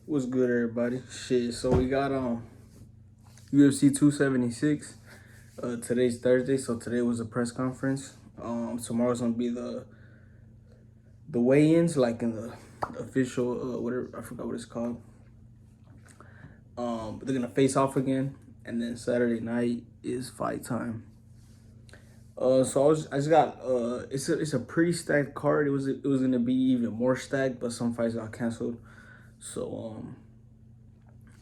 What's good, everybody? Shit, so we got UFC 276. Today's Thursday, so today was a press conference. Tomorrow's gonna be the weigh-ins, like in the official whatever, I forgot what it's called. But they're gonna face off again, and then Saturday night is fight time. So I just got it's a pretty stacked card. It was gonna be even more stacked, but some fights got canceled. So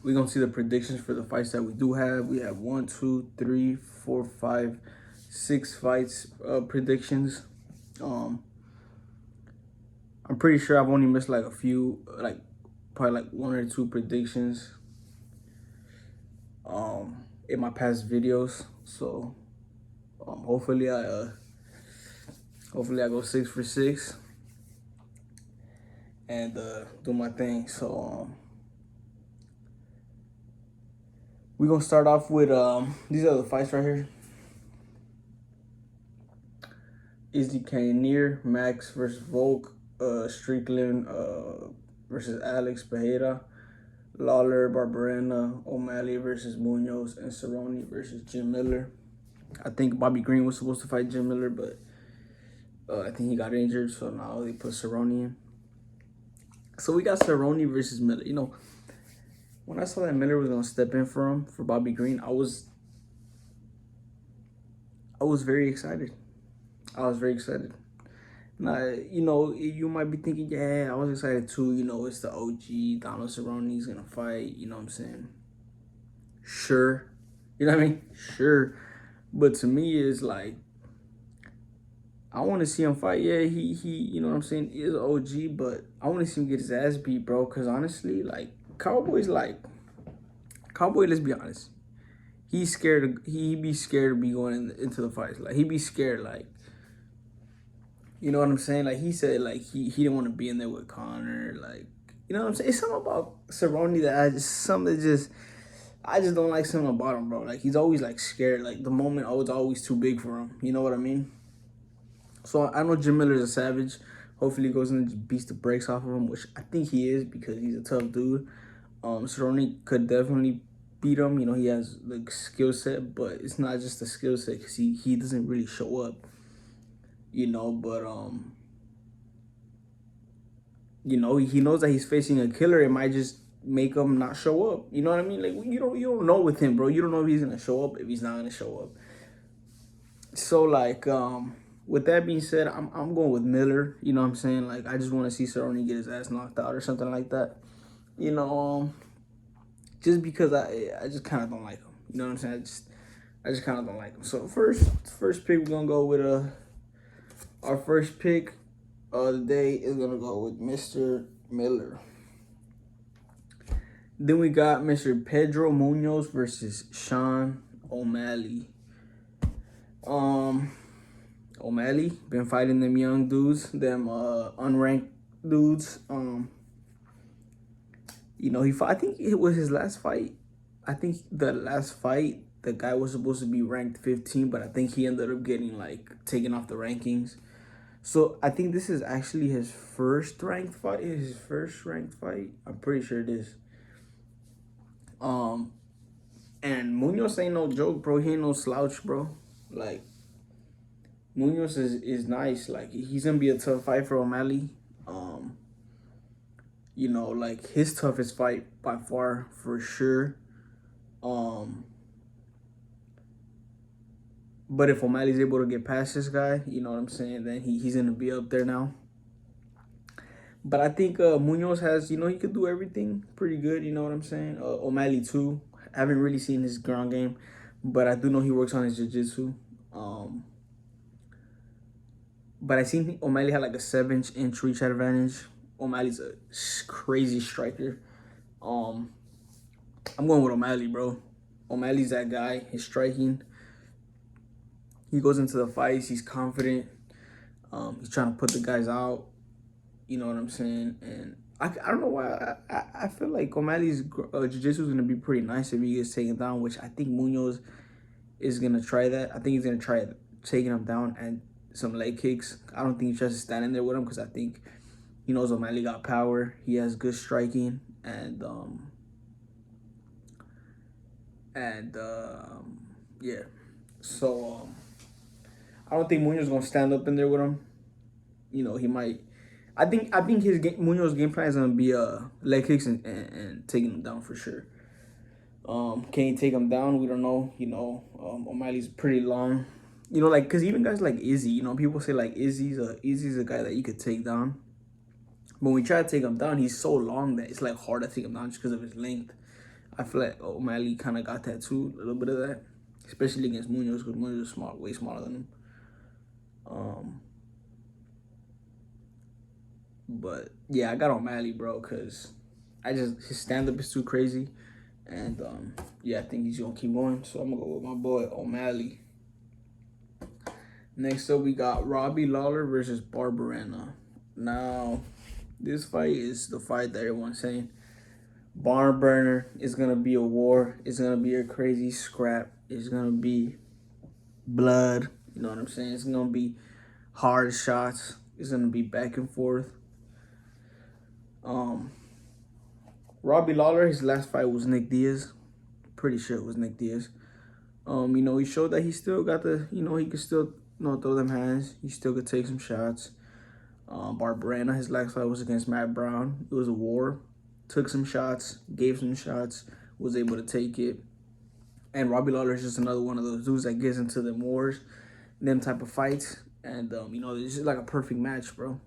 we're gonna see the predictions for the fights that we do have. We have 1, 2, 3, 4, 5, 6 fights predictions. I'm pretty sure I've only missed like a few, like probably like 1 or 2 predictions in my past videos. So hopefully I go 6 for 6 and do my thing. So we're gonna start off with these are the fights right here. Izzy Cannonier, Max versus Volk, Strickland versus Alex Pereira, Lawler, Barberena, O'Malley versus Munoz, and Cerrone versus Jim Miller. I think Bobby Green was supposed to fight Jim Miller, but I think he got injured, so now they put Cerrone in. So we got Cerrone versus Miller. You know, when I saw that Miller was gonna step in for him for Bobby Green, I was very excited. I was very excited. Now, you know, you might be thinking, yeah, I was excited too. You know, it's the OG, Donald Cerrone's gonna fight. You know what I'm saying? Sure. You know what I mean? Sure. But to me, it's like, I want to see him fight. Yeah, he, you know what I'm saying, is OG, but I want to see him get his ass beat, bro. Because honestly, like, Cowboy, let's be honest. He's scared. He be scared to be going into the fights. Like, he be scared, like, you know what I'm saying? Like, he said, like, he didn't want to be in there with Connor. Like, you know what I'm saying? It's something about Cerrone that I just don't like something about him, bro. Like, he's always, like, scared. Like, the moment was always too big for him. You know what I mean? So, I know Jim Miller's a savage. Hopefully, he goes in and just beats the brakes off of him, which I think he is because he's a tough dude. Cerrone could definitely beat him. You know, he has, the skill set, but it's not just the skill set because he doesn't really show up. You know, but you know, he knows that he's facing a killer. It might just make him not show up. You know what I mean? Like, you don't know with him, bro. You don't know if he's gonna show up, if he's not gonna show up. So like, with that being said, I'm going with Miller. You know what I'm saying? Like, I just want to see Cerrone get his ass knocked out or something like that. You know, just because I just kind of don't like him. You know what I'm saying? I just kind of don't like him. So first pick, we're gonna go with our first pick of the day is gonna go with Mr. Miller. Then we got Mr. Pedro Munoz versus Sean O'Malley. O'Malley been fighting them young dudes, them unranked dudes. You know, I think it was his last fight. I think the last fight, the guy was supposed to be ranked 15, but I think he ended up getting like taken off the rankings. So I think this is actually his first ranked fight. I'm pretty sure it is. And Munoz ain't no joke, bro. He ain't no slouch, bro. Like, Munoz is nice. Like, he's gonna be a tough fight for O'Malley. You know, like, his toughest fight by far, for sure. But if O'Malley's able to get past this guy, you know what I'm saying, then he's gonna be up there now. But I think Munoz has, you know, he could do everything pretty good, you know what I'm saying? O'Malley too. I haven't really seen his ground game, but I do know he works on his jiu-jitsu. But I seen O'Malley had like a 7-inch reach advantage. O'Malley's a crazy striker. I'm going with O'Malley, bro. O'Malley's that guy. His striking. He goes into the fights. He's confident. He's trying to put the guys out. You know what I'm saying? And I don't know why. I feel like O'Malley's jiu-jitsu is going to be pretty nice if he gets taken down, which I think Munoz is going to try that. I think he's going to try taking him down and some leg kicks. I don't think he tries to stand in there with him because I think He knows O'Malley got power. He has good striking, and yeah. So I don't think Munoz gonna stand up in there with him. He might. I think Munoz's game plan is gonna be leg kicks and taking him down for sure. Can he take him down? We don't know. O'Malley's pretty long. Like, cause even guys like Izzy, people say like Izzy's a guy that you could take down. But when we try to take him down, he's so long that it's like hard to take him down just because of his length. I feel like O'Malley kind of got that too, a little bit of that, especially against Munoz because Munoz is small, way smaller than him. But yeah, I got O'Malley, bro, because his stand up is too crazy. And yeah, I think he's gonna keep going. So I'm gonna go with my boy O'Malley. Next up, we got Robbie Lawler versus Barberena. Now, this fight is the fight that everyone's saying. Barn burner. It's gonna be a war. It's gonna be a crazy scrap. It's gonna be blood. You know what I'm saying? It's gonna be hard shots. It's gonna be back and forth. Robbie Lawler, his last fight was Nick Diaz. Pretty sure it was Nick Diaz. He showed that he still got he could still, throw them hands. He still could take some shots. Barberena, his last fight was against Matt Brown. It was a war. Took some shots, gave some shots, was able to take it. And Robbie Lawler is just another one of those dudes that gets into them wars, them type of fights. And, it's just like a perfect match, bro.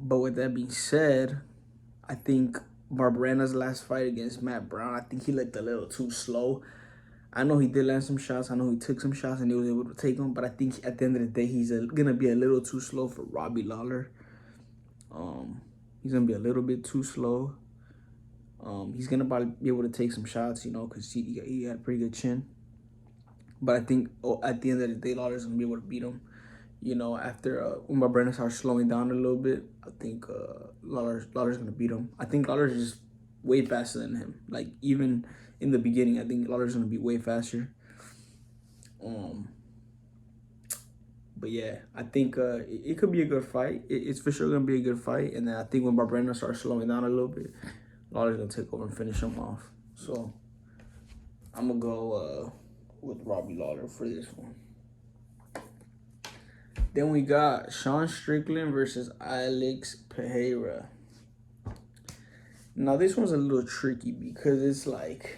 But with that being said, I think Barberena's last fight against Matt Brown, I think he looked a little too slow. I know he did land some shots. I know he took some shots and he was able to take them. But I think at the end of the day, he's going to be a little too slow for Robbie Lawler. He's going to be a little bit too slow. He's going to probably be able to take some shots, because he had a pretty good chin. But I think at the end of the day, Lawler's going to be able to beat him. After when Barberena starts slowing down a little bit, I think Lawler's going to beat him. I think Lawler's just way faster than him. Like, even in the beginning, I think Lawler's going to be way faster. But yeah, I think it could be a good fight. It's for sure going to be a good fight. And then I think when Barberena starts slowing down a little bit, Lawler's going to take over and finish him off. So I'm going to go with Robbie Lawler for this one. Then we got Sean Strickland versus Alex Pereira. Now, this one's a little tricky because it's like,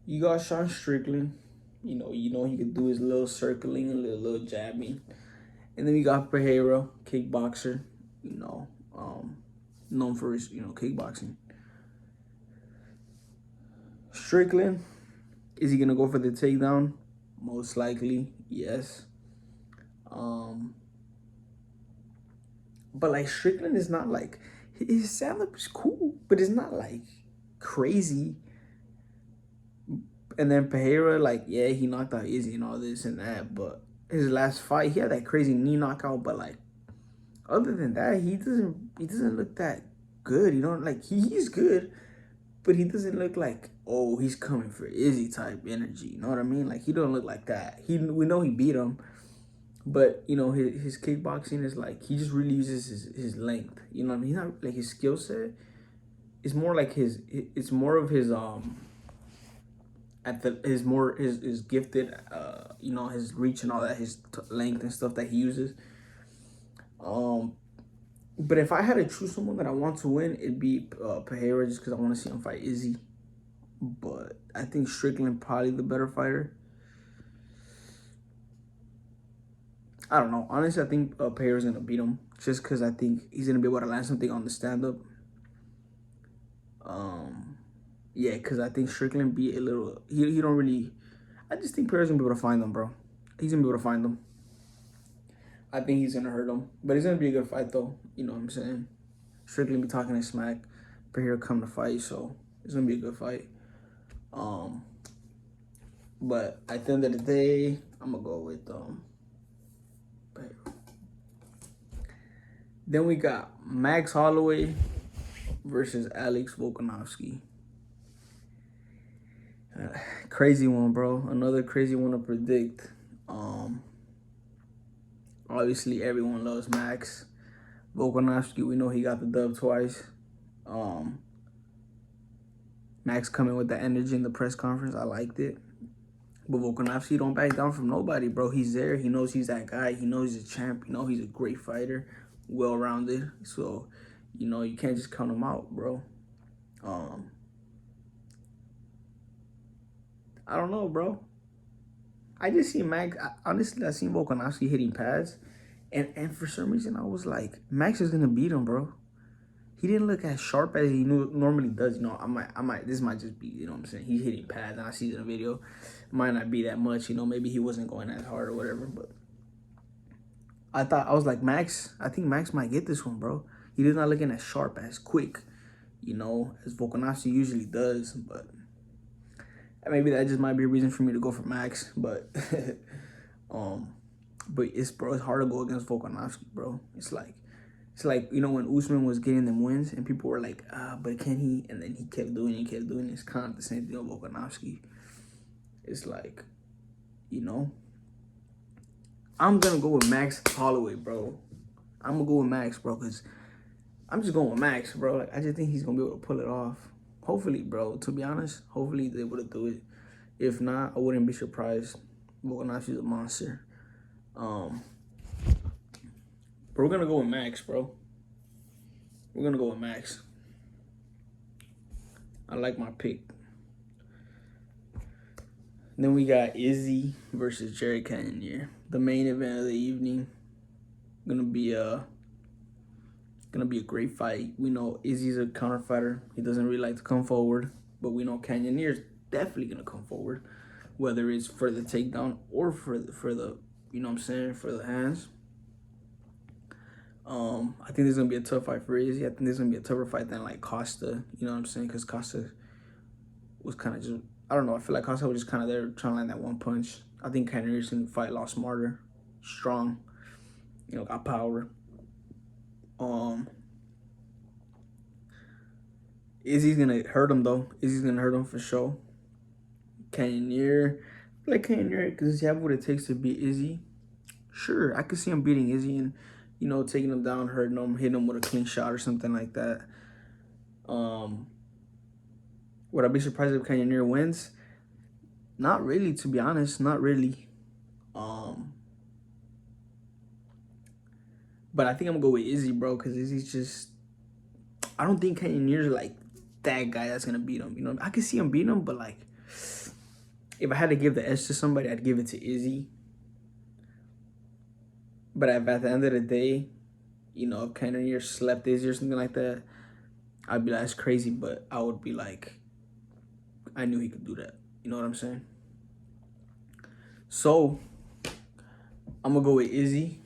you got Sean Strickland. He could do his little circling, a little jabbing. And then we got Pereira, kickboxer, known for his, kickboxing. Strickland, is he going to go for the takedown? Most likely, yes. But like Strickland is not like, his stand-up is cool, but it's not like crazy. And then Pereira, like, yeah, he knocked out Izzy and all this and that, but his last fight, he had that crazy knee knockout, but like, other than that, he doesn't look that good. Like, he's good, but he doesn't look like, oh, he's coming for Izzy type energy. You know what I mean? Like, he don't look like that. We know he beat him. But, his kickboxing is like, he just really uses his length. You know what I mean? He's not, like, his skill set is more like it's more of his, his gifted, his reach and all that, his length and stuff that he uses. But if I had to choose someone that I want to win, it'd be Pereira, just because I want to see him fight Izzy. But I think Strickland probably the better fighter. I don't know. Honestly, I think Pereira's going to beat him just because I think he's going to be able to land something on the stand-up. Yeah, because I think Strickland be a little... He don't really... I just think Pereira's going to be able to find them, bro. He's going to be able to find them. I think he's going to hurt them. But it's going to be a good fight, though. You know what I'm saying? Strickland be talking his smack. Pereira come to fight, so it's going to be a good fight. But at the end of the day, I'm going to go with... Then we got Max Holloway versus Alex Volkanovski. Crazy one, bro. Another crazy one to predict. Obviously, everyone loves Max. Volkanovski, we know he got the dub twice. Max coming with the energy in the press conference, I liked it. But Volkanovski don't back down from nobody, bro. He's there. He knows he's that guy. He knows he's a champ. You know he's a great fighter, well-rounded. So, you know, you can't just count him out, bro. I don't know, bro. I just see Max. Honestly, I seen Volkanovski hitting pads, and for some reason I was like, Max is gonna beat him, bro. He didn't look as sharp as he normally does. You know, I might. This might just be, you know what I'm saying. He's hitting pads, and I see it in the video. It might not be that much, you know. Maybe he wasn't going as hard or whatever. But I was like, Max. I think Max might get this one, bro. He did not looking as sharp, as quick, you know, as Volkanovski usually does. But maybe that just might be a reason for me to go for Max. But it's hard to go against Volkanovski, bro. It's like, you know, when Usman was getting them wins and people were like, but can he? And then he kept doing it, It's kind of the same thing with Volkanovski. It's like, you know, I'm going to go with Max Holloway, bro. I'm going to go with Max, bro, because I'm just going with Max, bro. Like, I just think he's going to be able to pull it off. Hopefully, bro, to be honest, hopefully he's able to do it. If not, I wouldn't be surprised. Volkanovski's a monster. But we're going to go with Max, bro. We're going to go with Max. I like my pick. Then we got Izzy versus Jared Cannonier. The main event of the evening. Gonna be a great fight. We know Izzy's a counter fighter. He doesn't really like to come forward. But we know Cannonier's definitely gonna come forward. Whether it's for the takedown or for the you know what I'm saying, for the hands. I think this is gonna be a tough fight for Izzy. I think this is gonna be a tougher fight than like Costa. You know what I'm saying? Because Costa was kind of just, I don't know. I feel like Costa was just kind of there trying to land that one punch. I think Cannonier's gonna fight a lot smarter, strong. You know, got power. Izzy's gonna hurt him though. Izzy's gonna hurt him for sure. Cannonier, I feel like Cannonier, does he have what it takes to beat Izzy? Sure, I could see him beating Izzy and, you know, taking him down, hurting him, hitting him with a clean shot or something like that. Would I be surprised if Cannonier wins? Not really, to be honest. Not really. But I think I'm gonna go with Izzy, bro, because Izzy's just, I don't think Cannonier's like that guy that's gonna beat him. You know, I could see him beating him, but like, if I had to give the edge to somebody, I'd give it to Izzy. But at the end of the day, you know, if Cannonier slept Izzy or something like that, I'd be like, that's crazy. But I would be like, I knew he could do that. You know what I'm saying? So, I'm going to go with Izzy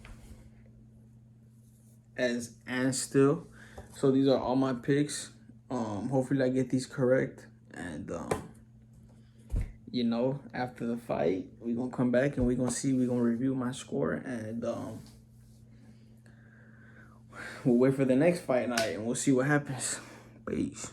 and still. So, these are all my picks. Hopefully, I get these correct. And, you know, after the fight, we're going to come back and we're going to see. We're going to review my score. And we'll wait for the next fight night and we'll see what happens. Peace.